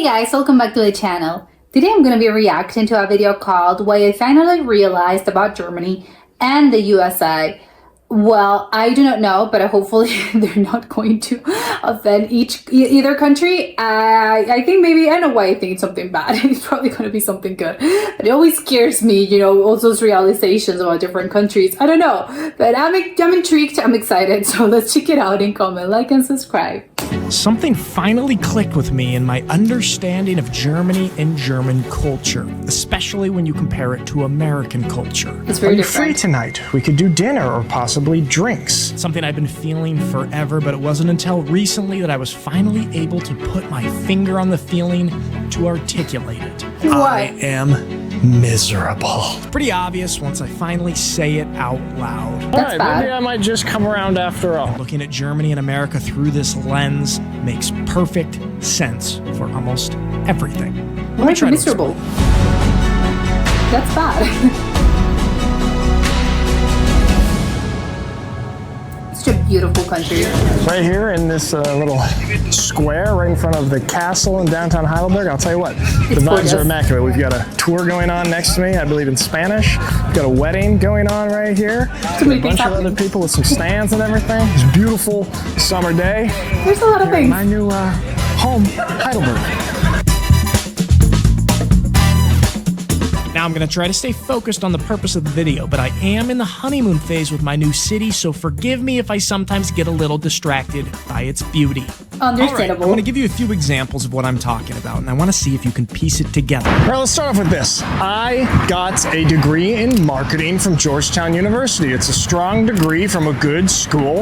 Hey guys, welcome back to the channel. Today I'm going to be reacting to a video called Why I Finally Realized About Germany and the USA. Well, I do not know, but hopefully they're not going to offend either country. I think maybe, I know why I think it's something bad. It's probably going to be something good. But it always scares me, you know, all those realizations about different countries. I don't know, but I'm intrigued, I'm excited. So let's check it out and comment, like, and subscribe. Something finally clicked with me in my understanding of Germany and German culture, especially when you compare it to American culture. It's very different. Are you free tonight? We could do dinner or possibly drinks. Something I've been feeling forever, but it wasn't until recently that I was finally able to put my finger on the feeling to articulate it. What? I am miserable. It's pretty obvious once I finally say it out loud. That's bad. Maybe I might just come around after all. Looking at Germany and America through this lens makes perfect sense for almost everything. Why are you miserable? That's bad. Such a beautiful country. Right here in this little square right in front of the castle in downtown Heidelberg, I'll tell you what, the vibes gorgeous. are immaculate. We've got a tour going on next to me, I believe in Spanish. We've got a wedding going on right here. Too many A bunch things of other happening. people with some stands and everything. It's a beautiful summer day. There's a lot of Here in things. my new home, Heidelberg. Now I'm going to try to stay focused on the purpose of the video, but I am in the honeymoon phase with my new city, so forgive me if I sometimes get a little distracted by its beauty. Understandable. All right, I'm going to give you a few examples of what I'm talking about, and I want to see if you can piece it together. All right, let's start off with this. I got a degree in marketing from Georgetown University. It's a strong degree from a good school,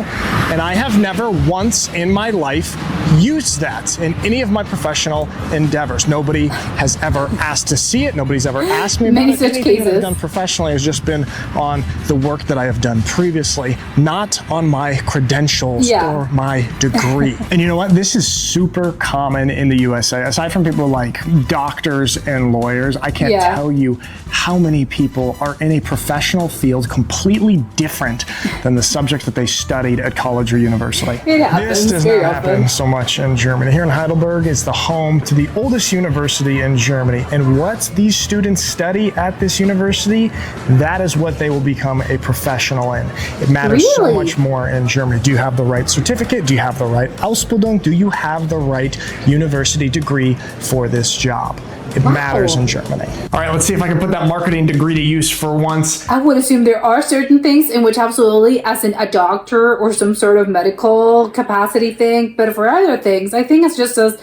and I have never once in my life used that in any of my professional endeavors. Nobody has ever asked to see it. Nobody's ever asked me about Many it. such Anything that cases. I've done professionally has just been on the work that I have done previously, not on my credentials Yeah. or my degree. And you know what? This is super common in the USA. Aside from people like doctors and lawyers, I can't Yeah. tell you how many people are in a professional field completely different than the subject that they studied at college or university. It happens This does very not often. happen so much in Germany. Here in Heidelberg is the home to the oldest university in Germany. And what these students study at this university, that is what they will become a professional in. It matters so Really? much more in Germany. Do you have the right certificate? Do you have the right Ausbildung? Do you have the right university degree for this job? It matters in Germany. All right, let's see if I can put that marketing degree to use for once. I would assume there are certain things in which absolutely, as in a doctor or some sort of medical capacity thing, but for other things, I think it's just as,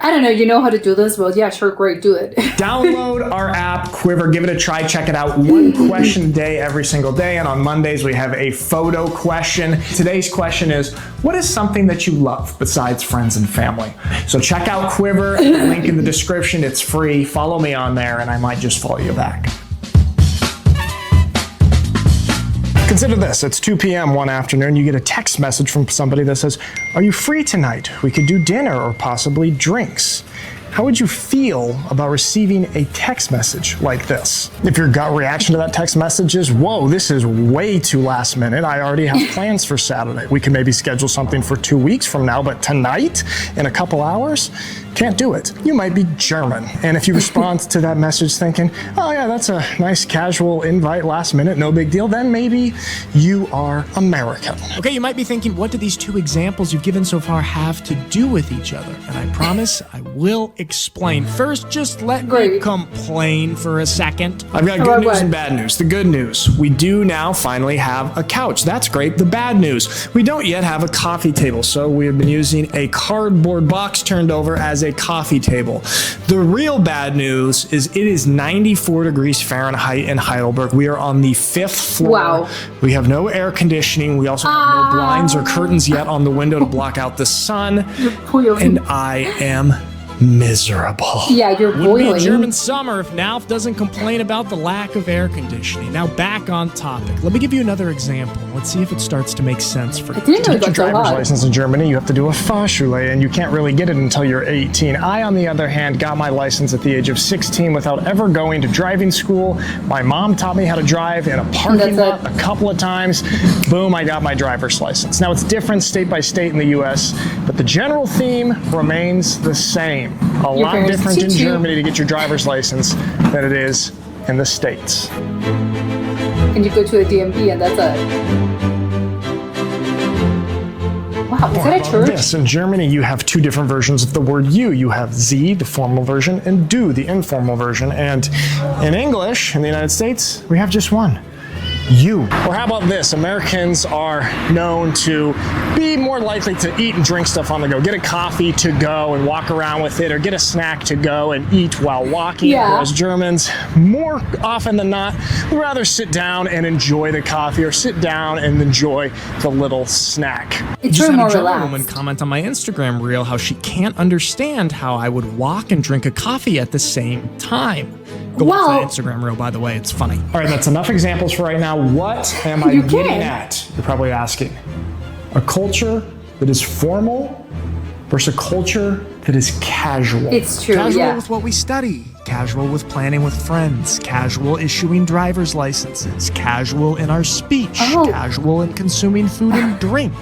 I don't know, you know how to do this? Well, yeah, sure, great, do it. Download our app, Quiver, give it a try, check it out. One question a day, every single day. And on Mondays, we have a photo question. Today's question is, what is something that you love besides friends and family? So check out Quiver, link in the description. It's free. Follow me on there, and I might just follow you back. Consider this, it's 2 p.m. one afternoon, you get a text message from somebody that says, are you free tonight? We could do dinner or possibly drinks. How would you feel about receiving a text message like this? If your gut reaction to that text message is, whoa, this is way too last minute. I already have plans for Saturday. We can maybe schedule something for 2 weeks from now, but tonight, in a couple hours, can't do it. You might be German. And if you respond to that message thinking, oh yeah, that's a nice casual invite last minute, no big deal, then maybe you are American. Okay, you might be thinking, what do these two examples you've given so far have to do with each other? And I promise I will explain. First, just let me Great. complain for a second. I've got About good news what? and bad news. The good news, we do now finally have a couch. That's great. The bad news, we don't yet have a coffee table. So we have been using a cardboard box turned over as a coffee table. The real bad news is it is 94 degrees Fahrenheit in Heidelberg. We are on the 5th floor. Wow. We have no air conditioning. We also have no blinds or curtains yet on the window to block out the sun. Boiling. And I am miserable. Yeah, you're Wouldn't be a boiling. German summer if Nalf doesn't complain about the lack of air conditioning. Now back on topic. Let me give you another example. Let's see if it starts to make sense for you. I didn't know To it get your got so driver's hot. license in Germany, you have to do a Fahrschule, and you can't really get it until you're 18. I, on the other hand, got my license at the age of 16 without ever going to driving school. My mom taught me how to drive in a parking That's lot a couple of times. Boom, I got my driver's license. Now, it's different state by state in the US, but the general theme remains the same. same. A lot parents different in teach you. Germany to get your driver's license than it is in the States. And you go to a DMV and that's it. Wow, is that a church? Yes, in Germany you have two different versions of the word you. You have Sie, the formal version, and Du, the informal version. And in English, in the United States, we have just one. You. Or how about this? Americans are known to be more likely to eat and drink stuff on the go. Get a coffee to go and walk around with it, or get a snack to go and eat while walking. Yeah. Whereas Germans, more often than not, would rather sit down and enjoy the coffee, or sit down and enjoy the little snack. It's Just really had more a German relaxed. woman comment on my Instagram reel how she can't understand how I would walk and drink a coffee at the same time. Go Well- watch that Instagram reel, by the way. It's funny. All right, that's enough examples for right now. What am I You getting can. at? You're probably asking. A culture that is formal versus a culture that is casual. It's true, Casual yeah. with what we study, casual with planning with friends, casual issuing driver's licenses, casual in our speech, Oh. casual in consuming food and drink.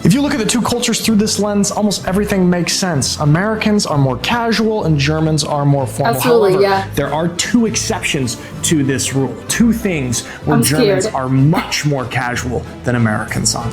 If you look at the two cultures through this lens, almost everything makes sense. Americans are more casual and Germans are more formal. Absolutely, However, yeah. there are two exceptions to this rule. Two things where I'm Germans scared. are much more casual than Americans are.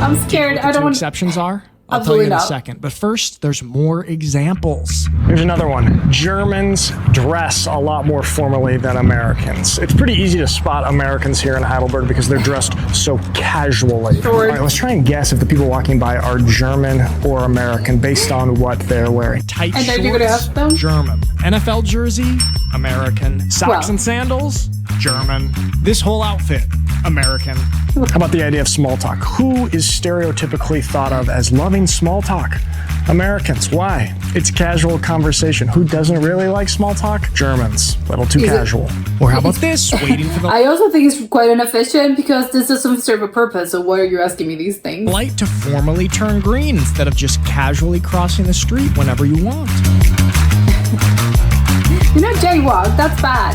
I'm scared. I Two don't. exceptions are? I'll tell Absolutely you in a not. second. But first, there's more examples. Here's another one. Germans dress a lot more formally than Americans. It's pretty easy to spot Americans here in Heidelberg because they're dressed so casually. Sure. All right, let's try and guess if the people walking by are German or American based on what they're wearing. Tight And then shorts, you're gonna ask them? German. NFL jersey, American. Socks Well. and sandals, German. This whole outfit, American. How about the idea of small talk? Who is stereotypically thought of as loving small talk? Americans. Why? It's casual conversation. Who doesn't really like small talk? Germans. A little too Is it- casual. Or how about this? Waiting for the I also think it's quite inefficient because this doesn't serve a purpose. So why are you asking me these things? light to formally turn green instead of just casually crossing the street whenever you want. You know, jaywalk. That's bad.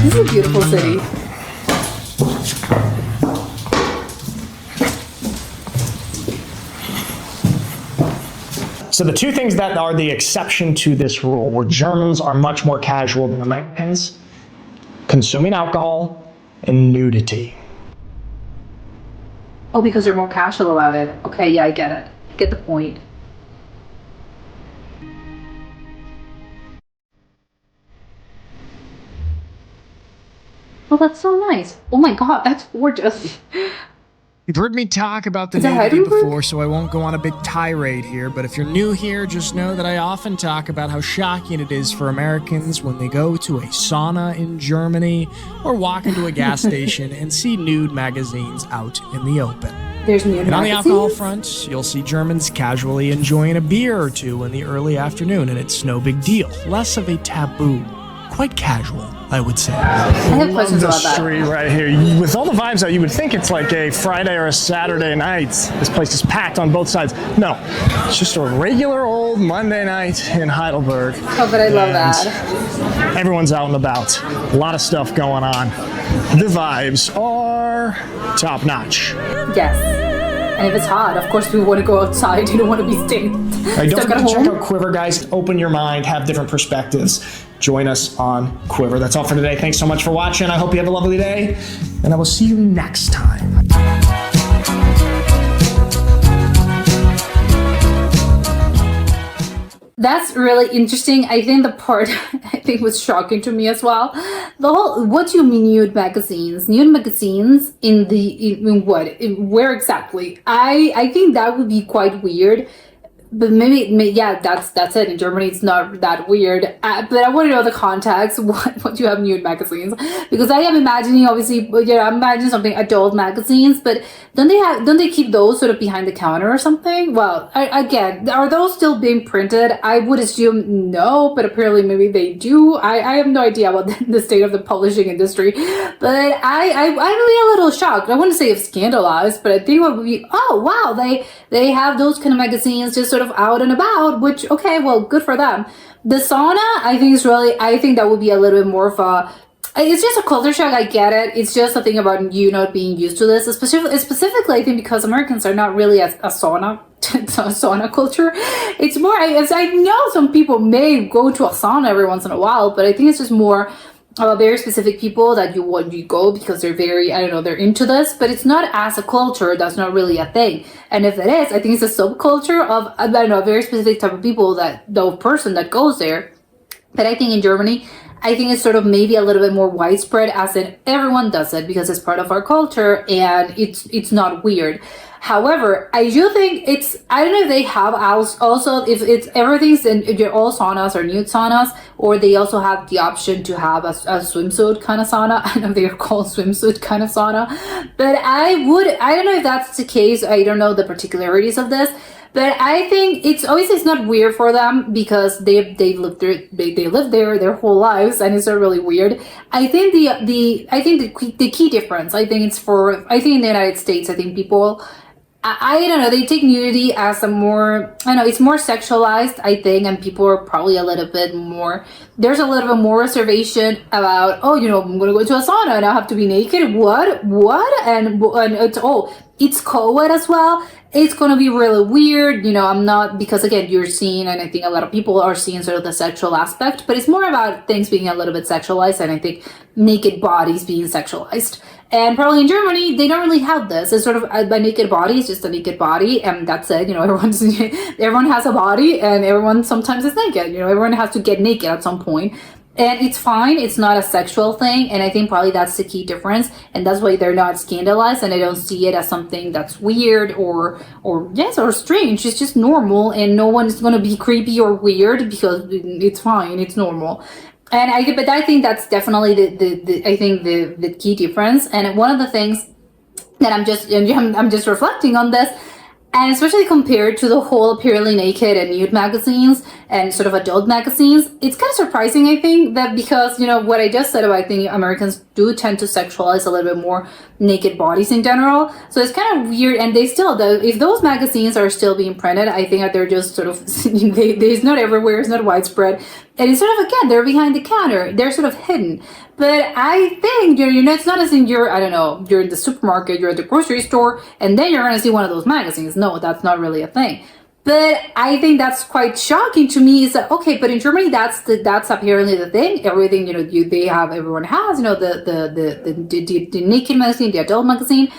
This is a beautiful city. So the two things that are the exception to this rule, where Germans are much more casual than Americans, consuming alcohol and nudity. Oh, because they're more casual about it. Okay, yeah, I get it. I get the point. Oh, that's so nice. Oh my god, that's gorgeous. You've heard me talk about the Is that nudity Heidelberg? before, so I won't go on a big tirade here, but if you're new here, just know that I often talk about how shocking it is for Americans when they go to a sauna in Germany or walk into a gas station and see nude magazines out in the open. There's new And on the alcohol magazines. front, you'll see Germans casually enjoying a beer or two in the early afternoon, and it's no big deal. Less of a taboo. Quite casual, I would say. I have questions The about that. street right here. With all the vibes out, you would think it's like a Friday or a Saturday night. This place is packed on both sides. No, it's just a regular old Monday night in Heidelberg. Oh, but I love And that. Everyone's out and about. A lot of stuff going on. The vibes are top notch. Yes. And if it's hot, of course we want to go outside. You don't want to be staying All right, don't stuck at forget to check home. out Quiver, guys. Open your mind, have different perspectives. Join us on Quiver. That's all for today. Thanks so much for watching. I hope you have a lovely day, and I will see you next time. That's really interesting. I think the part I think was shocking to me as well. The whole what do you mean nude magazines? Nude magazines in what? Where exactly? I think that would be quite weird. But maybe yeah, that's it. In Germany, it's not that weird. But I want to know the context. What do you have nude magazines? Because I am imagining, obviously, yeah, I'm imagining something adult magazines. But don't they keep those sort of behind the counter or something? Well, again, are those still being printed? I would assume no, but apparently maybe they do. I have no idea about the state of the publishing industry. But I'm really a little shocked. I wouldn't say it's scandalized, but I think it would be, oh wow, they have those kind of magazines just sort of out and about, which, okay, well, good for them. The sauna, I think that would be a little bit more of a it's just a culture shock. I get it. It's just a thing about you not being used to this, specifically I think because Americans are not really a sauna sauna culture. It's more, as I know some people may go to a sauna every once in a while, but I think it's just more very specific people that you go because they're very, I don't know, they're into this, but it's not as a culture. That's not really a thing. And if it is, I think it's a subculture of, I don't know, a very specific type of people, that the person that goes there. But I think in Germany, I think it's sort of maybe a little bit more widespread, as in everyone does it because it's part of our culture and it's not weird. However, I do think I don't know if they have also, if it's everything's in all saunas or nude saunas, or they also have the option to have a swimsuit kind of sauna. I know they're called swimsuit kind of sauna, but I don't know if that's the case. I don't know the particularities of this. But I think it's not weird for them because they lived there their whole lives, and it's not really weird. I think the key difference, I think in the United States, I think people, I don't know, they take nudity as a more, I know, it's more sexualized, I think, and people are probably a little bit more, there's a little bit more reservation about, oh, you know, I'm going to go into a sauna and I have to be naked. What? And it's co-ed as well. It's going to be really weird. You know, I'm not, because again, you're seeing, and I think a lot of people are seeing sort of the sexual aspect, but it's more about things being a little bit sexualized, and I think naked bodies being sexualized. And probably in Germany, they don't really have this. It's sort of a naked body, it's just a naked body, and that's it. You know, everyone has a body, and everyone sometimes is naked. You know, everyone has to get naked at some point. And it's fine. It's not a sexual thing. And I think probably that's the key difference. And that's why they're not scandalized, and I don't see it as something that's weird or strange. It's just normal, and no one is going to be creepy or weird because it's fine. It's normal. And I think that's definitely the key difference. And one of the things that I'm just reflecting on this, and especially compared to the whole apparently naked and nude magazines and sort of adult magazines, it's kind of surprising, I think, that because, you know, what I just said about, I think Americans do tend to sexualize a little bit more naked bodies in general. So it's kind of weird. And they still, if those magazines are still being printed, I think that they're just sort of, it's not everywhere, it's not widespread. And it's sort of, again, they're behind the counter. They're sort of hidden. But I think, you know, it's not as in you're in the supermarket, you're at the grocery store, and then you're going to see one of those magazines. No, that's not really a thing. But I think that's quite shocking to me, is that, okay, but in Germany, that's apparently the thing. Everything, you know, everyone has, you know, the naked magazine, the adult magazine.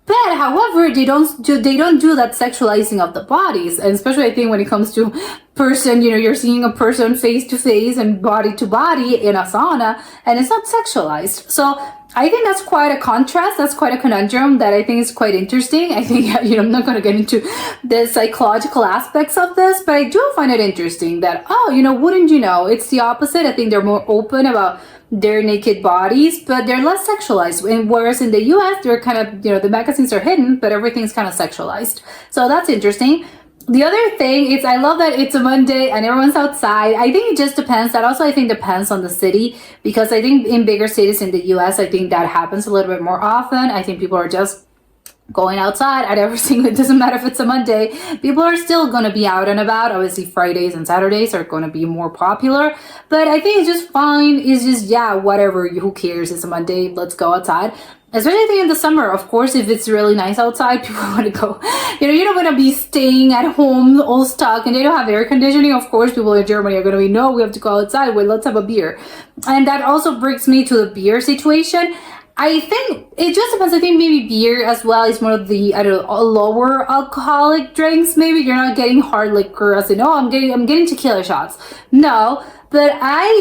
But however, they don't do that sexualizing of the bodies, and especially I think when it comes to person, you know, you're seeing a person face to face and body to body in a sauna, and it's not sexualized. So I think that's quite a contrast. That's quite a conundrum that I think is quite interesting. I think, you know, I'm not going to get into the psychological aspects of this, but I do find it interesting that, oh, you know, wouldn't you know, it's the opposite. I think they're more open about their naked bodies, but they're less sexualized. And whereas in the US, they're kind of, you know, the magazines are hidden, but everything's kind of sexualized. So that's interesting. The other thing is, I love that it's a Monday and everyone's outside. I think it just depends. That also, I think, depends on the city, because I think in bigger cities in the US, I think that happens a little bit more often. I think people are just going outside at every single, it doesn't matter if it's a Monday, people are still going to be out and about. Obviously Fridays and Saturdays are going to be more popular, but I think it's just fine. It's just, yeah, whatever, who cares, it's a Monday, let's go outside. Especially I think in the summer, of course, if it's really nice outside, people want to go, you know, you don't want to be staying at home all stuck, and they don't have air conditioning. Of course, people in Germany are going to be, no, we have to go outside, well, let's have a beer. And that also brings me to the beer situation. I think it just depends. I think maybe beer as well is more of the, I don't know, lower alcoholic drinks. Maybe you're not getting hard liquor as in, oh, I'm getting tequila shots. No, but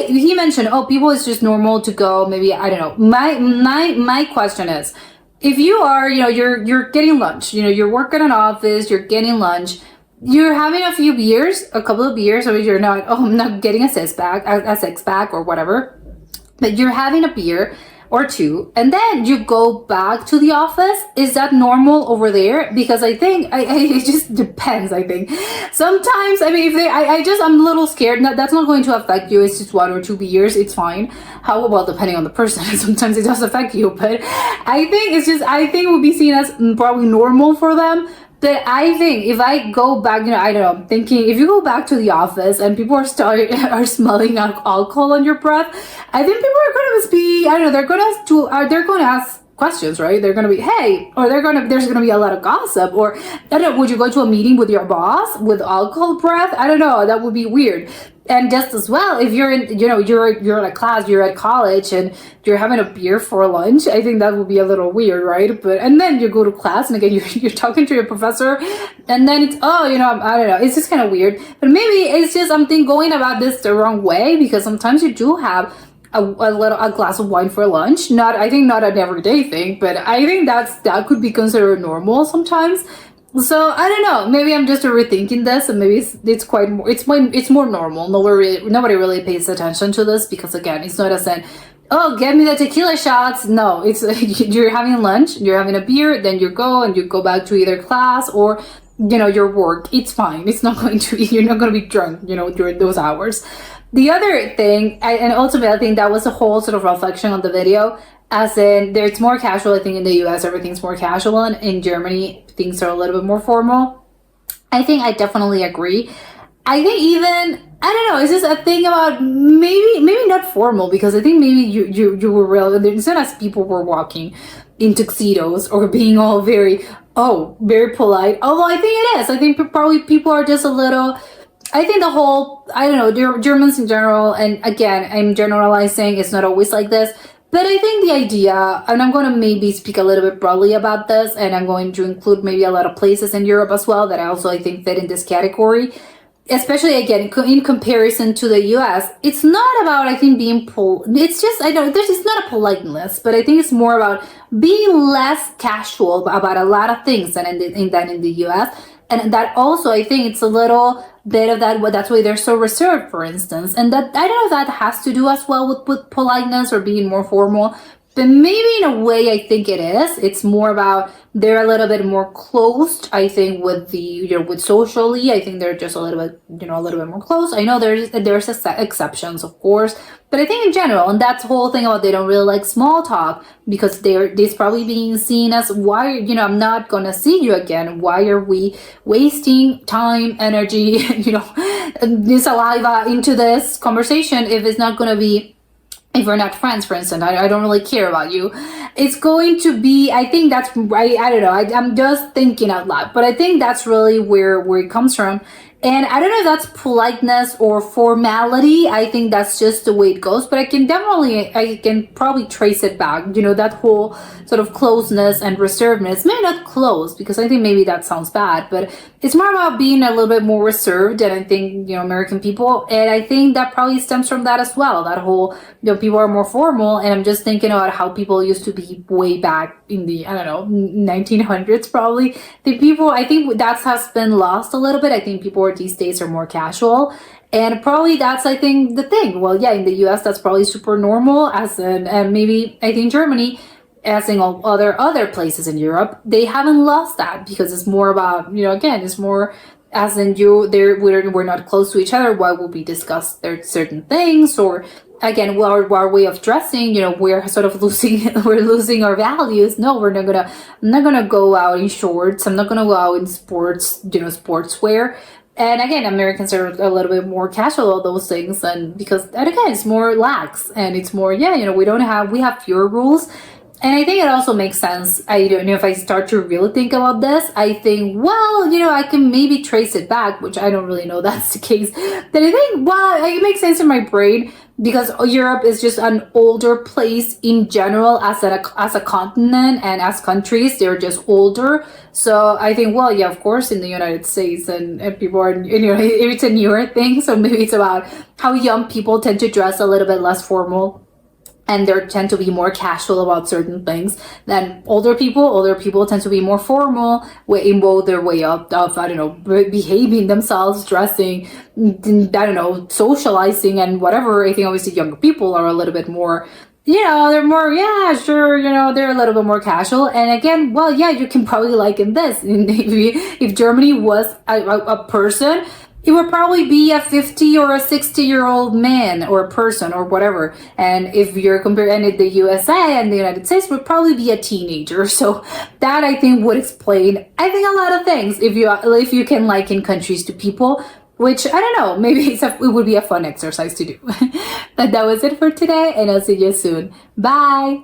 he mentioned, oh, people, it's just normal to go. Maybe, I don't know. My question is, if you are, you know, you're getting lunch, you know, you're working in an office, you're getting lunch, you're having a few beers, a couple of beers, or you're not, oh, I'm not getting a six pack or whatever, but you're having a beer or two, and then you go back to the office. Is that normal over there? Because I think it just depends. I think sometimes, I mean, if I'm a little scared. That's not going to affect you. It's just 1 or 2 beers. It's fine. How well, depending on the person, sometimes it does affect you. But I think it would be seen as probably normal for them. But I think if I go back, I don't know, I'm thinking if you go back to the office and people are smelling alcohol on your breath, I think people are going to be, I don't know, they're going to ask questions, right? They're going to be, hey, or there's going to be a lot of gossip, or I don't know, would you go to a meeting with your boss with alcohol breath? I don't know, that would be weird. And just as well, if you're in, you're in a class, you're at college and you're having a beer for lunch, I think that would be a little weird, right? And then you go to class and again, you're talking to your professor and then it's, I don't know, it's just kind of weird. But maybe it's just something going about this the wrong way, because sometimes you do have a glass of wine for lunch. I think not an everyday thing, but I think that could be considered normal sometimes. So I don't know. Maybe I'm just rethinking this, and maybe it's more normal. Nobody really pays attention to this because again, it's not as in, oh, get me the tequila shots. No, it's you're having lunch, you're having a beer, then you go back to either class or your work. It's fine. It's not going to be, you're not going to be drunk, during those hours. The other thing, and ultimately I think that was a whole sort of reflection on the video, as in it's more casual. I think in the US everything's more casual, and in Germany things are a little bit more formal. I think I definitely agree. I think even, I don't know, it's just a thing about maybe not formal, because I think maybe you were real, it's not as people were walking in tuxedos or being all very polite, although I think it is. I think probably people are just a little, I think the whole, I don't know, Germans in general, and again, I'm generalizing, it's not always like this, but I think the idea, and I'm going to maybe speak a little bit broadly about this, and I'm going to include maybe a lot of places in Europe as well that I think fit in this category, especially again, in comparison to the US. It's not about, I think, being it's just, I know, it's not a politeness, but I think it's more about being less casual about a lot of things than in the US. And that also, I think it's a little bit of that's why they're so reserved, for instance. And that, I don't know if that has to do as well with politeness or being more formal, but maybe in a way I think it is. It's more about they're a little bit more closed, I think, with with socially. I think they're just a little bit more close. I know there's exceptions, of course, but I think in general, and that's the whole thing about they don't really like small talk, because this probably being seen as, why, I'm not gonna see you again. Why are we wasting time, energy, this saliva into this conversation if it's not gonna be, if we're not friends, for instance, I don't really care about you. It's going to be, I think that's right. I don't know. I'm just thinking out loud, but I think that's really where it comes from. And I don't know if that's politeness or formality. I think that's just the way it goes, but I can probably trace it back. That whole sort of closeness and reservedness, maybe not close, because I think maybe that sounds bad, but it's more about being a little bit more reserved. And I think, American people, and I think that probably stems from that as well. That whole, people are more formal. And I'm just thinking about how people used to be way back in the, 1900s, probably. I think that has been lost a little bit. I think people these days are more casual, and probably that's, I think, the thing. Well, yeah, in the US that's probably super normal, and maybe I think Germany, as in all other places in Europe, they haven't lost that, because it's more about, again, it's more as in we're not close to each other. Why would we discuss certain things? Or again, our way of dressing, we're sort of losing our values. No, I'm not gonna go out in shorts. I'm not gonna go out in sportswear. And again, Americans are a little bit more casual about those things, and again, it's more lax, and it's more, we have fewer rules. And I think it also makes sense. I don't know, if I start to really think about this, I think, well, I can maybe trace it back, which I don't really know that's the case. But I think, well, it makes sense in my brain, because Europe is just an older place in general as a continent, and as countries, they're just older. So I think, well, yeah, of course, in the United States, and people are, it's a newer thing. So maybe it's about how young people tend to dress a little bit less formal, and they tend to be more casual about certain things than older people. Older people tend to be more formal in both their way of behaving themselves, dressing, socializing, and whatever. I think obviously younger people are a little bit more, they're more, yeah, sure, they're a little bit more casual. And again, well, yeah, you can probably liken this. If Germany was a person, it would probably be a 50 or a 60-year-old man or person or whatever. And if you're comparing the USA and the United States, would probably be a teenager. So that I think would explain, I think, a lot of things if you can liken countries to people, which I don't know, maybe it would be a fun exercise to do. But that was it for today, and I'll see you soon. Bye.